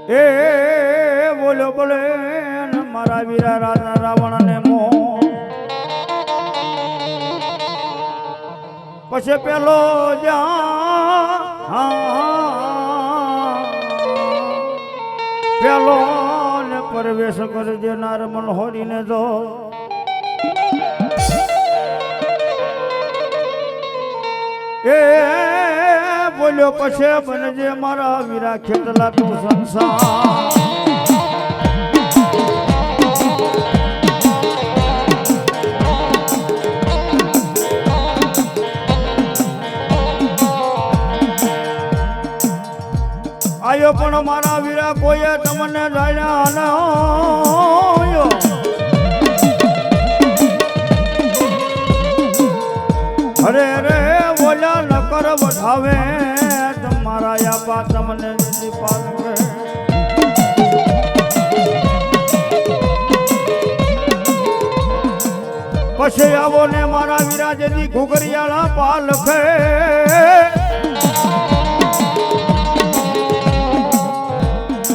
એ બોલ્યો બોલે મારા વીરા રાજા રાવણ ને મો પછી પેલો પેલો ને પ્રવેશ કરજે નારમલ હોરીને જો એ બોલ્યો પછી બનજે મારા વીરા ખેતલા તું સંસાર આયો પણ મારા વીરા કોઈએ તમને જાણ્યા ન અરે રે બોલ્યા ન કર બઠાવે તમારા યાપા તમને નીતિ પાલવે પછી આવો ને મારા વીરા જેથી ઘુઘરિયાળા પાલખે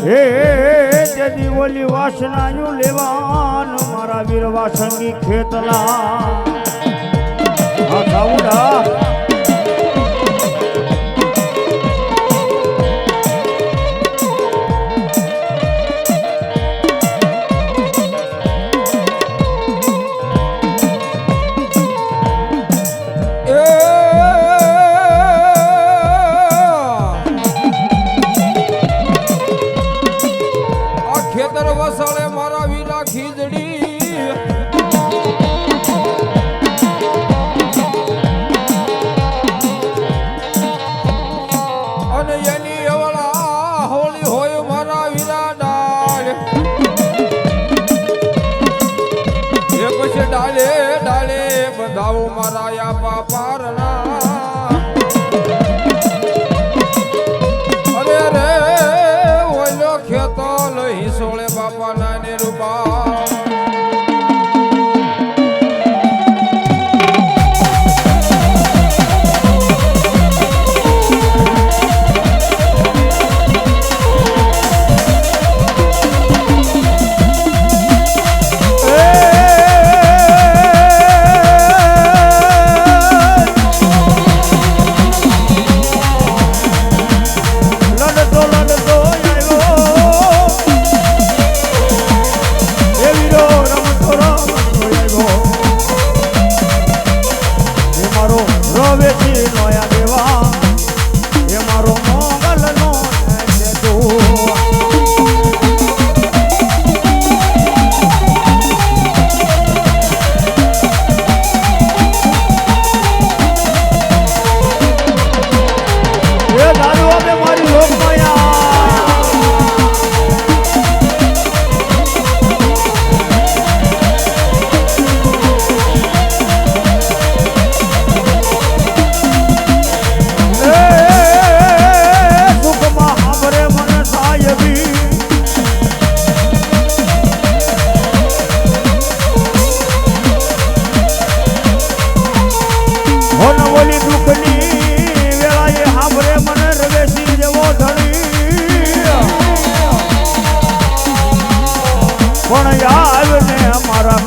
હે તેદી ઓલી વાસનાયું લેવાનું મારા વીર વાસંગી ખેતલા આ સાઉડા વસાળે મારા વીરા ખીજડી અને એની એવળા હોળી હોય મારા વીરા ડાળ એ પછી ડાલે ડાલે બધાઓ મારા યાપા પારના અરે રે ઓલો ખેતો લઈ સોળે બાપા નાને રૂપા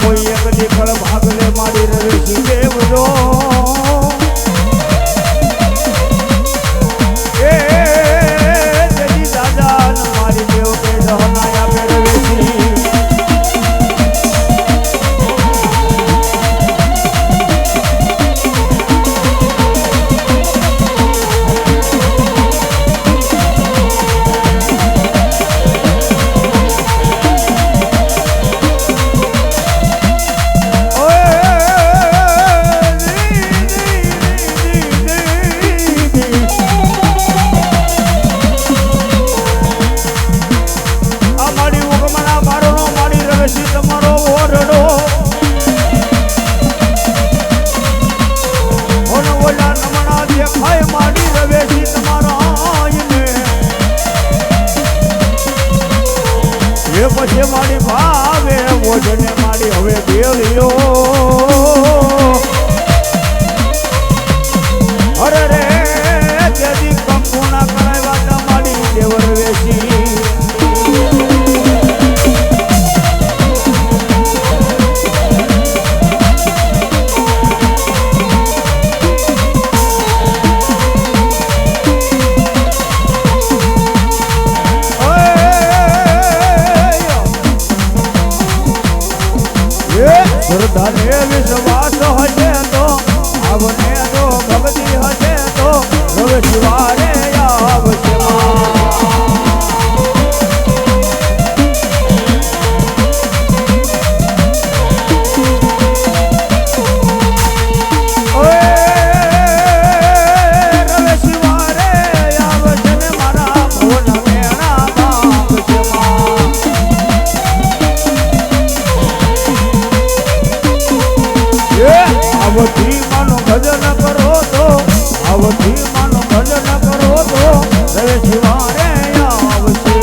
કોઈ એક દીકર ભાગલે મારી રવેશી દેવજો એ તેજી દાદા મારી દેવ કે દહનાયા પે રવેશી પછી મારી ભાવે મોજને મારી હવે દેવલીઓ અરે રે તેથી કંકુ ના કરાવ્યા મારી દેવર વેચી શ્રદ્ધા ને વિશ્વાસ હશે તો આવને જો ભક્તિ હશે તો હવે શિવારે આવશે આવથી માનો ભજન કરો તો આવથી માનો ભજન કરો તો હવે શિવારે આવશે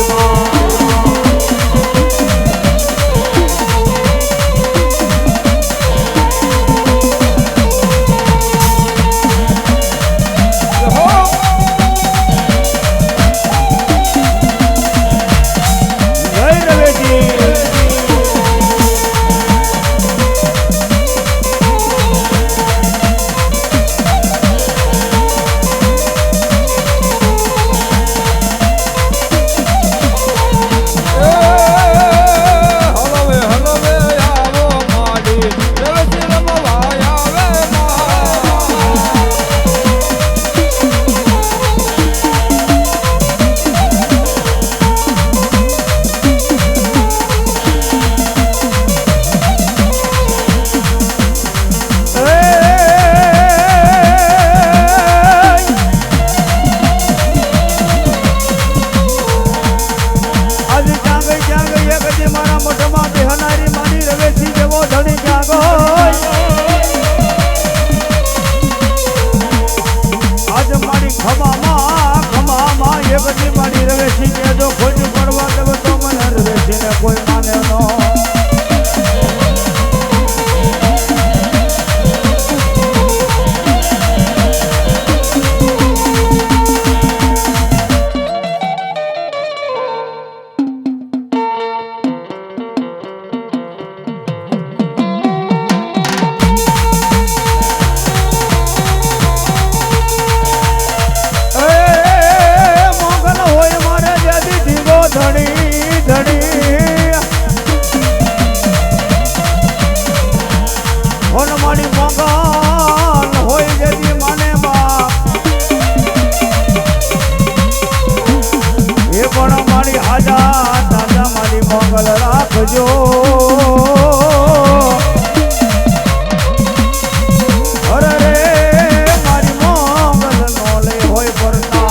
કોઈ માને નો મંગલ રાખજો અરે રે મારી મંગલ નો લે હોય પરતા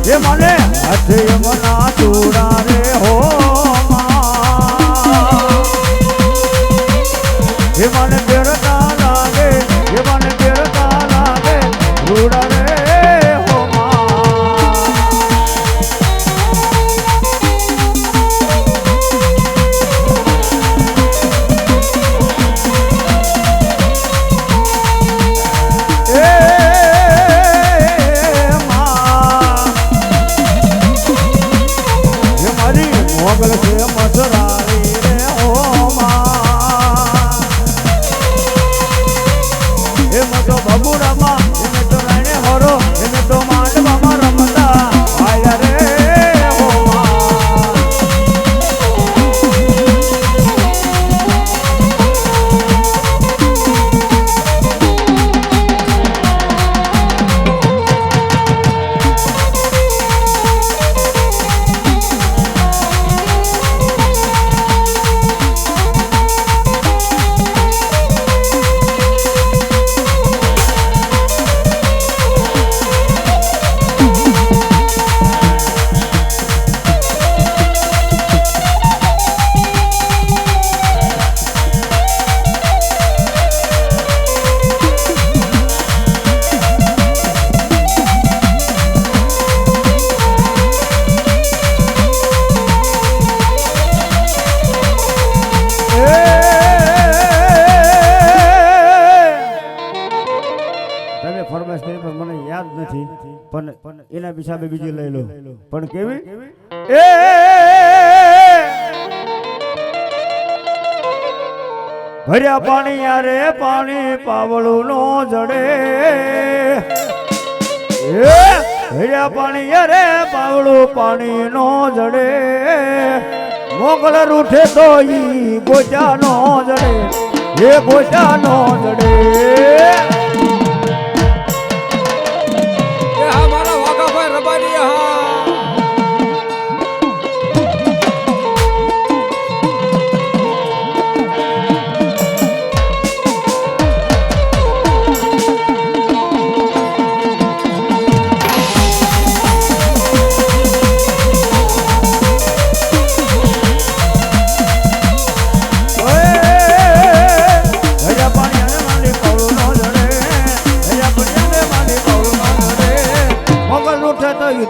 ये माने हाथे मना चूड़ा रे हो ये माने बेरता लागे ये माने बेरता लागे चूड़ा रे हो मोगल से मसरारी रे ओ माँ પણ એના હિસાબે બીજી લઈ લો. પણ કેવી એ ભર્યા પાણી યારે પાણી પાવળું નો જડે. એ ભર્યા પાણી યારે પાવળું પાણી નો જડે. મોગલ રૂઠે તો ઈ ગોજા નો જડે. એ ગોજા નો જડે.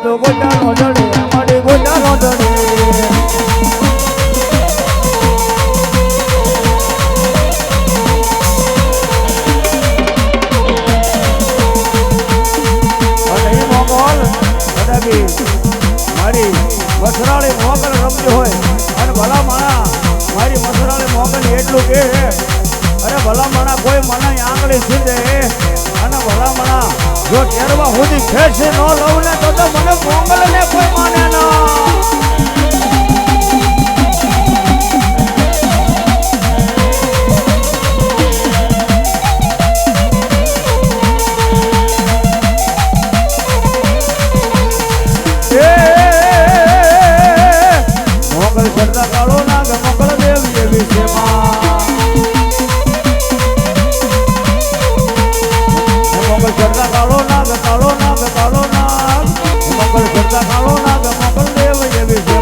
તો ગોજાનો જડે અમારી ગોજાનો જડે. અને એ મોગલ કદાપી મારી મસરાળી મોગલ રમતી હોય અને ભલા માણા મારી મસરાળી મોગલ એટલું કે અરે ભલા માણા કોઈ મને આંગળી સીધે અને ભલા માણા જો તેરવા સુધી ખેંચી ન લઉં ને તો મને મોગલ ને કોઈ માને ના. મોગલ કરતા કાળો નાગ મોગલ દેવી એવી છે મોગલ કરતા કાળો નાગ કાળો નાગ કાળો નાગ મોગલ કરતા કાળો નાગ મોગલ દેવ એવી છે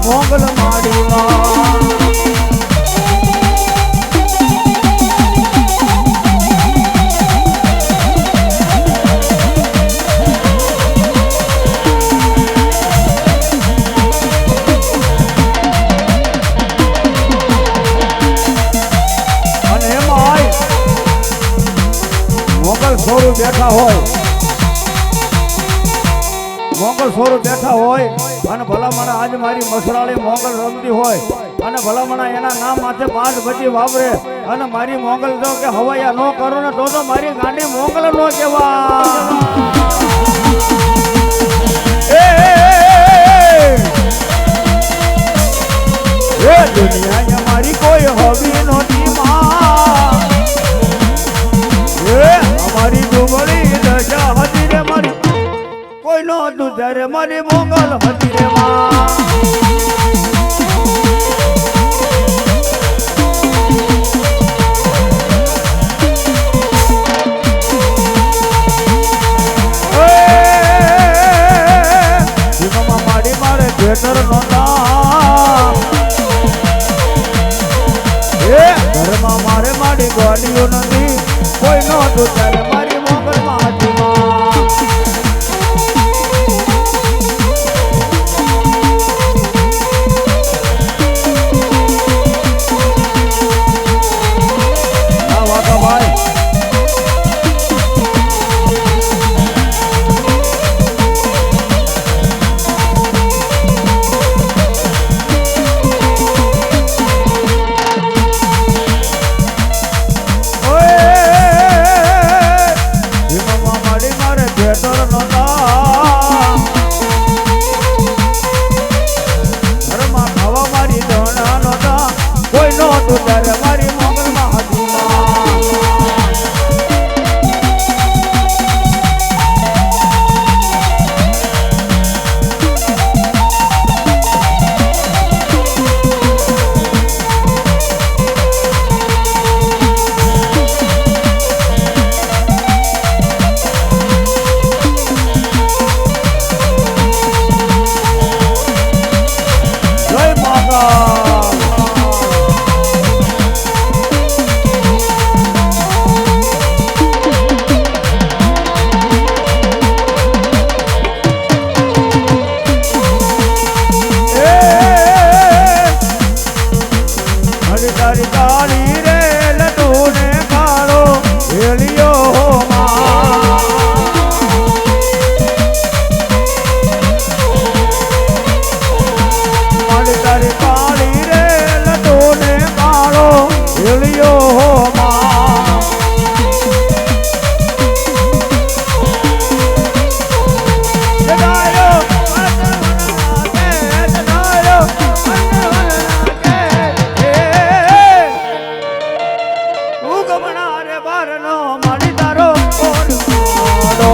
મોગલ માડીમાં અને એમાં મોગલ સોરું બેઠા હોય મોગલ સોરું બેઠા હોય અને ભલામણા આજ મારી મસરાળી મોગલ રમતી હોય અને ભલામણા એના નામ માથે 5 બચી વાપરે અને મારી મોગલ જો કે હવાયા ન કરો ને તો મારી ગાંડી મોગલ નો કહેવા. એ દુનિયા મારી કોઈ હવી નહોતી માં. એ અમારી ડુંગળી દશા હતી રે મારી કોઈ નહોતું ત્યારે મારી મોગલ હતી રે માં. મારી મારે ખેતર નહોતા એ ઘરમાં મારે મારી ગોળીઓ નથી કોઈ નહોતું ત્યારે મારી મોગલ માં હતી માં. ઉગમણા રે બારનો મારી તારો ઓરડો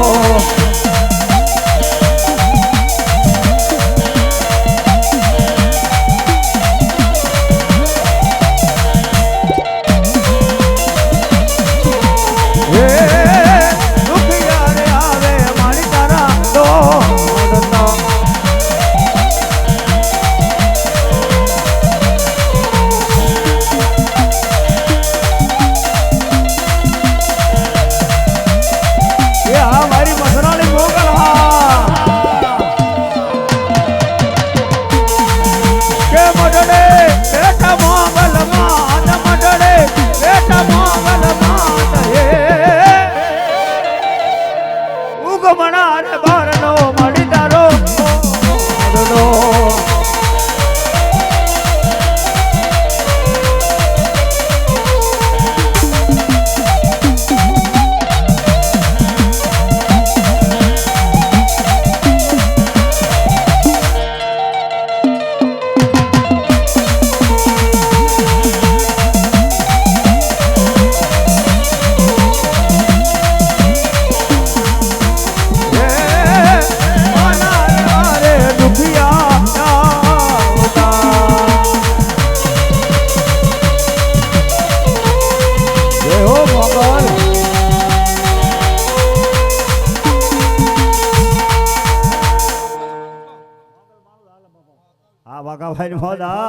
વાઘાભાઈ મોદા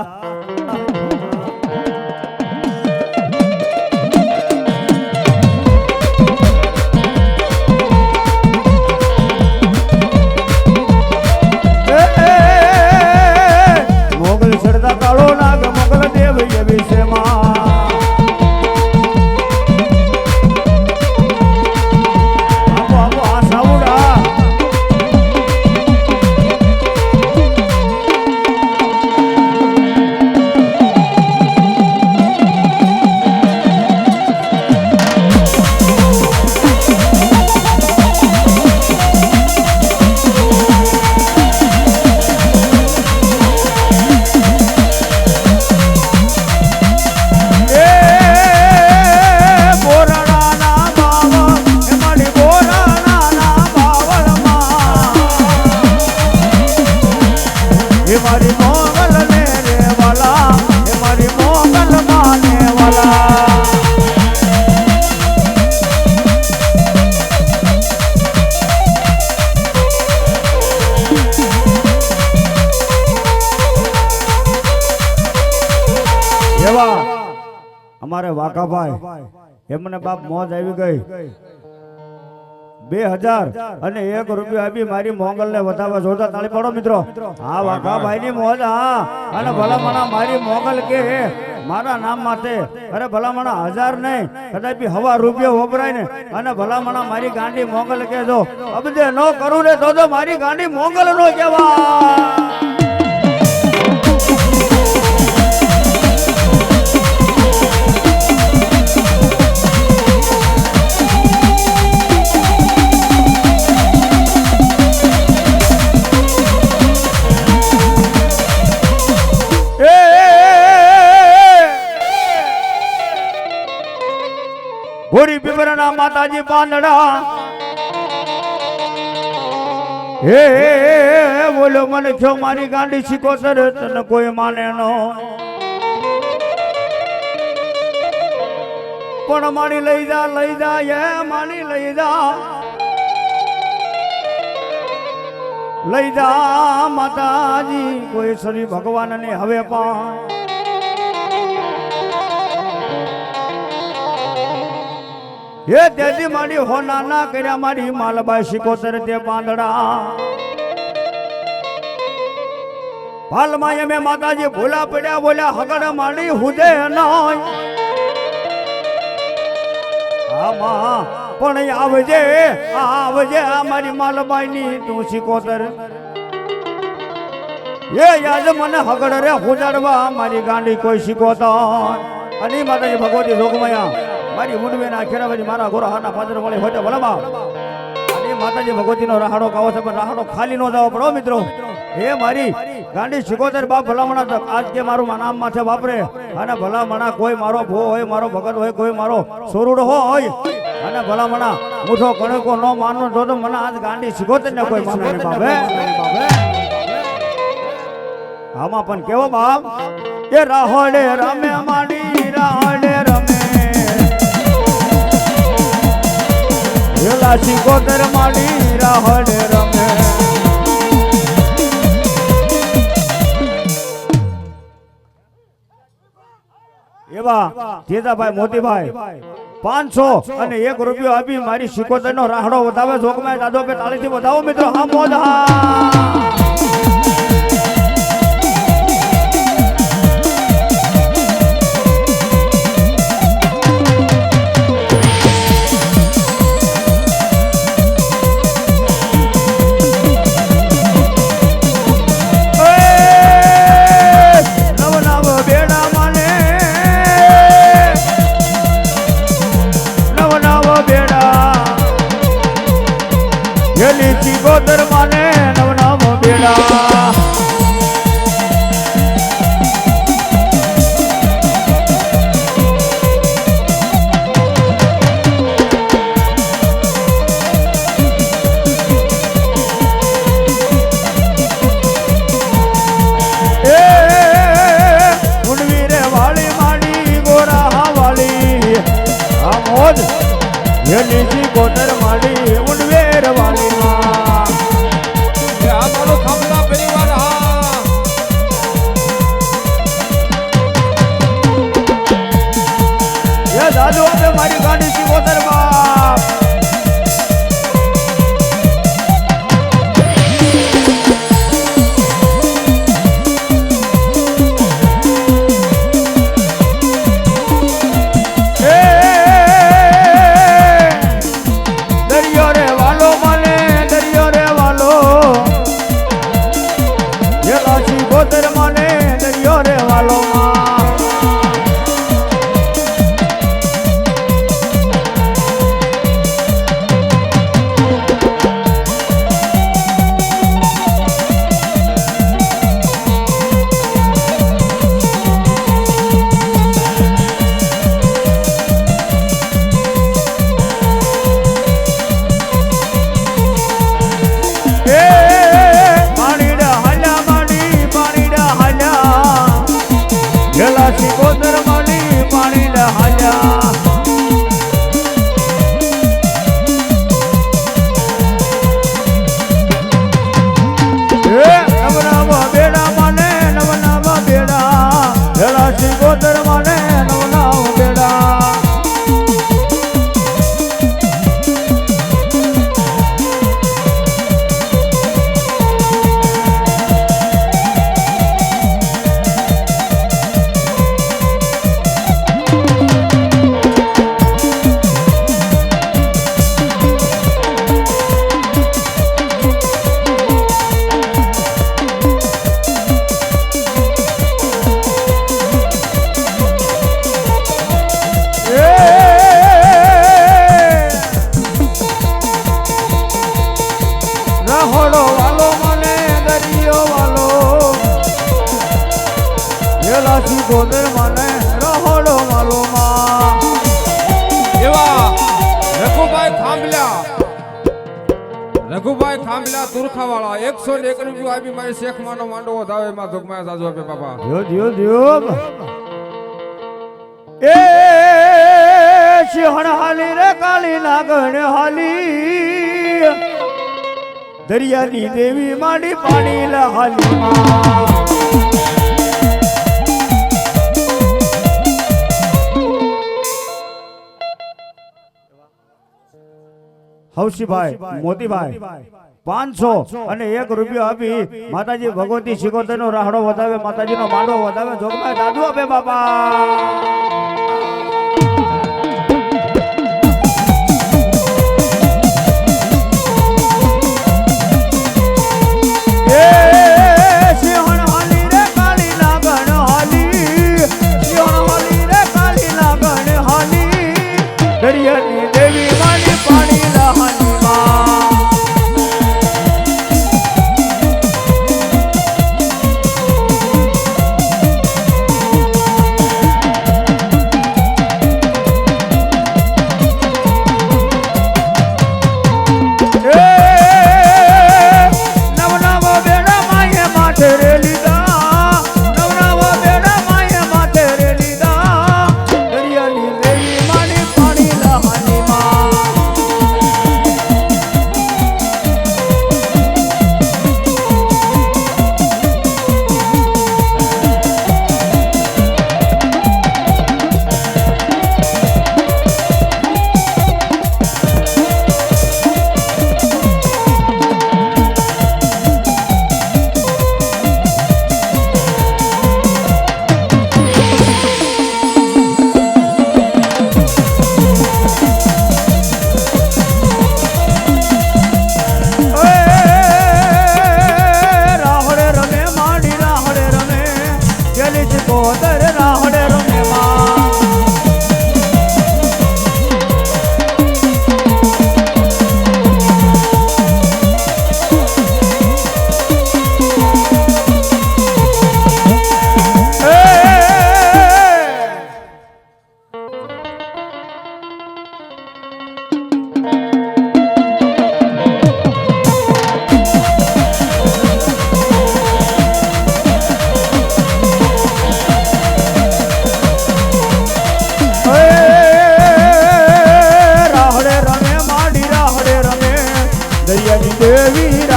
મોગલ ચડતા કાળો નાગ મોગલ દેવ વિષયમાં આપો આપો આ સાઉડા અમારે વાઘાભાઈ એમને બાપ મોજ આવી ગઈ 2001 રૂપિયા આપી મારી મોંગલ ને વધાવવા જોતા તાળી પાડો મિત્રો હા વાઘાભાઈ ની મોજ હા અને ભલામણા મારી મોંગલ કે મારા નામ માટે અરે ભલામણા 1000 નહીં કદાચ હવા રૂપિયા વપરાય ને અને ભલામણા મારી ગાંડી મોંગલ કે જો અબજે નો કરું ને તો મારી ગાંડી મોંગલ નો કહેવા ભોરી પીપરના માતાજી પાંદડા હે બોલો મને છો મારી ગાંડી શીખોતર તને કોઈ માને નો પણ મારી લઈ જા એ મારી લઈ જા માતાજી કોઈ શ્રી ભગવાન ને હવે પણ હે તેજી મારી હોના ના કર્યા મારી માલબાઈ શીખોતર તે પાંદડા પાલમાં એમે માતાજી ભૂલા પડ્યા બોલ્યા હગડ મારી હુદે નોય આમાં પણ આવજે આ મારી માલબાઈ ની તું શીખોતર એ યાદ મને હગડ રે હુજાડવા મારી ગાંડી કોઈ શીખોતર અને માતાજી ભગવતી જોગમયા મારી મુંડવે ના ખેરાવાજી મારા ગોરા હાના પાદર વળે હોતે ભલામાં અને માતાજી ભગવતી નો રાહડો કાવો છે પણ રાહડો ખાલી નો જાવ પડો મિત્રો હે મારી ગાંડી શિકોતર બાપ ભલામણા આજ કે મારું નામ માથે વાપરે અને ભલામણા કોઈ મારો ભો હોય મારો ભગત હોય કોઈ મારો સોરુડો હોય અને ભલામણા મુઠો કણકો નો માનો તો મને આજ ગાંડી શિકોતર ને કોઈ માને નહીં બાપે આમાં પણ કેવો બાપ એ રાહોડે રમે માડી રાહોડે રમે વેલા શિકોતર માડી રાહોડે રમે એવા જેદાભાઈ મોતીભાઈ 500 અને 1 રૂપિયો આપી મારી શિકોતર નો રાહડો વધાવે જોગમાં દાદો પે તાળીથી વધાવો મિત્રો હા મોજ હા શિકોતર માને નવનામ બેડા ઉણવીરે વાળી માડી ગોરા હા વાળી આ મોજ હેલી શિકોતર માડી ઉણવેર વાળી દાદુ આપે મારી ગાડી શિકોતર બાપ દરિયો રે વાલો મને દરિયો રે વાલો જેલા શિકોતર મને દરિયો રે વાલો શિકોતર માડી પાણી હાલ્યા નવનામા બેડા માને નવનામા બેડા હેલા શિકોતર માને નવનામ બેડા રાહોડો વાલો મને દરિયો વાલો હેલા શિકોતર મને રાહોડો વાલો માં એવા રઘુભાઈ ખાંભલા તુરખાવાળા 101 રૂપિયો આપી મારી શેખ માનો માંડવો વધાવે માં ધોકમાં સાજો આપે બાપા જો એ સિંહણ હાલી રે કાળી નાગણ હાલી દરિયાની દેવી માડી પાણી લહાલી હવસીભાઈ મોતીભાઈ 500 અને 1 રૂપિયો આપી માતાજી ભગવતી શિકોતર નો રાહડો વધાવે માતાજી નો માંડવો વધાવે જોગમાં દાદુ આપે બાપા દરિયાની દેવી માની પાણી લહાની માં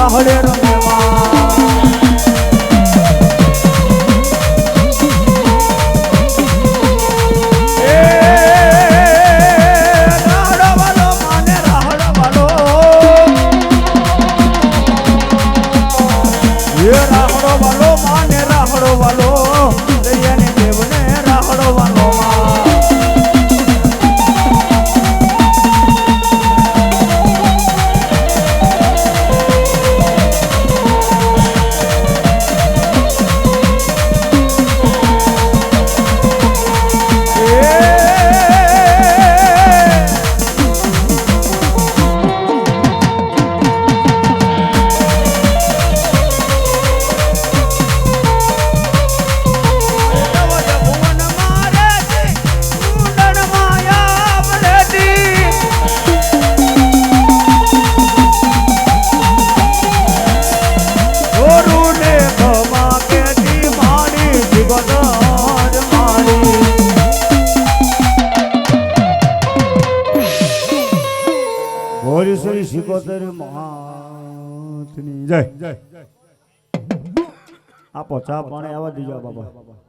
રાહડે રમેમાં રાહડો વાલો માને રાહડો વાલો દરિયાને દેવને રાહડો વાલો ભોળેશ્વરી સિકોતર મહાત્ની જય આપો ચા પાણી આવવા દીજો બાબા